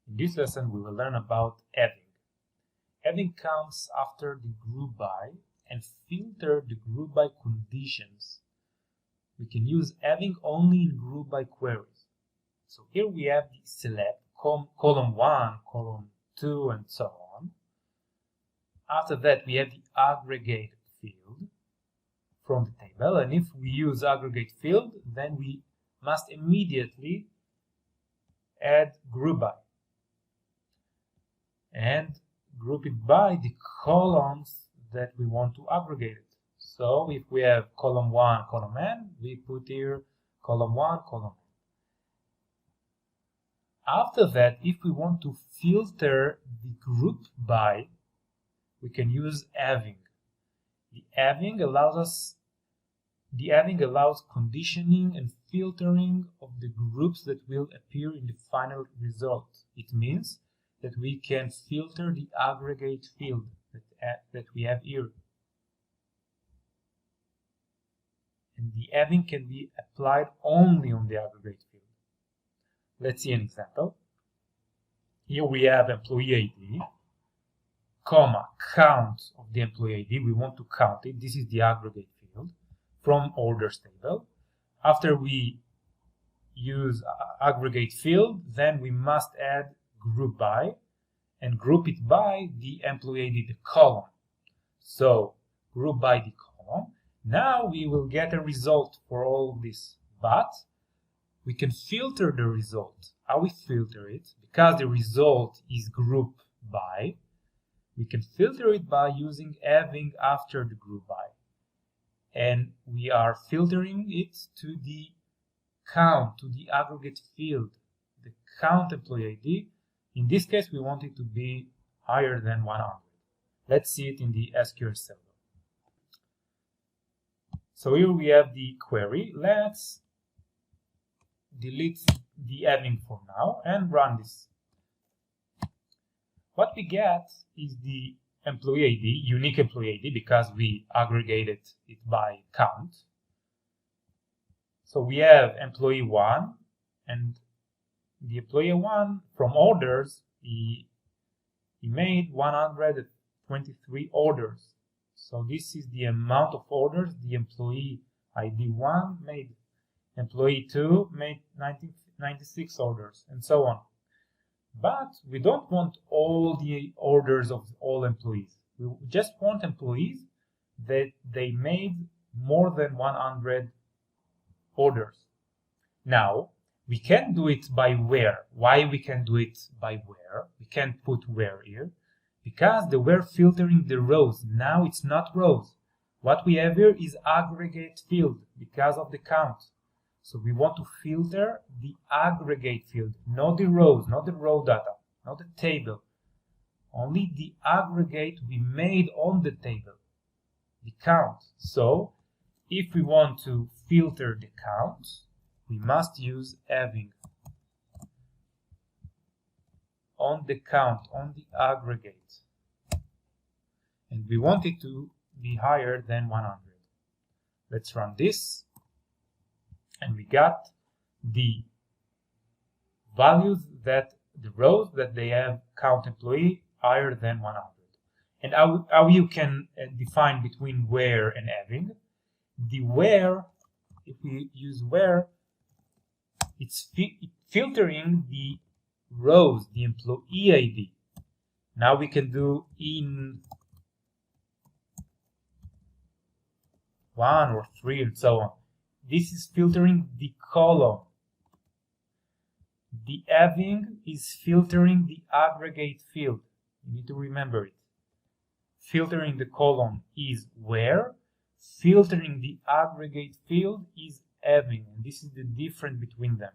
In this lesson, we will learn about having. Having comes after the group by and filter the group by conditions. We can use having only in group by queries. So here we have the select, column 1, column 2, and so on. After that, we have the aggregate field from the table. And if we use aggregate field, then we must immediately add group by and group it by the columns that we want to aggregate it. So if we have column 1, column n, we put here column 1, column n. After that, if we want to filter the group by, we can use having. The having allows conditioning and filtering of the groups that will appear in the final result. It means that we can filter the aggregate field that we have here. And the having can be applied only on the aggregate field. Let's see an example. Here we have employee ID, comma, count of the employee ID. We want to count it. This is the aggregate field from orders table. After we use aggregate field, then we must add group by and group it by the employee ID, the column. So group by the column. Now we will get a result for all of this, but we can filter the result. How we filter it? Because the result is group by, we can filter it by using having after the group by. And we are filtering it to the count, to the aggregate field, the count employee ID. In this case, we want it to be higher than 100. Let's see it in the SQL Server. So here we have the query. Let's delete the having for now and run this. What we get is the employee ID, unique employee ID, because we aggregated it by count. So we have employee 1, and the employee 1 from orders, he made 123 orders. So this is the amount of orders the employee ID 1 made. Employee 2 made 96 orders, and so on. But we don't want all the orders of all employees. We just want employees that they made more than 100 orders. Now, we can do it by where. Why we can do it by where? We can put where here. Because the where filtering the rows. Now it's not rows. What we have here is aggregate field because of the count. So we want to filter the aggregate field, not the rows, not the raw data, not the table. Only the aggregate we made on the table, the count. So if we want to filter the count, we must use having on the count, on the aggregate. And we want it to be higher than 100. Let's run this. And we got the values that the rows that they have count employee higher than 100. And how you can define between where and having. The where, if we use where, it's filtering the rows, the employee ID. Now we can do in 1 or 3 and so on. This is filtering the column. The having is filtering the aggregate field. You need to remember it. Filtering the column is where. Filtering the aggregate field is having. And this is the difference between them.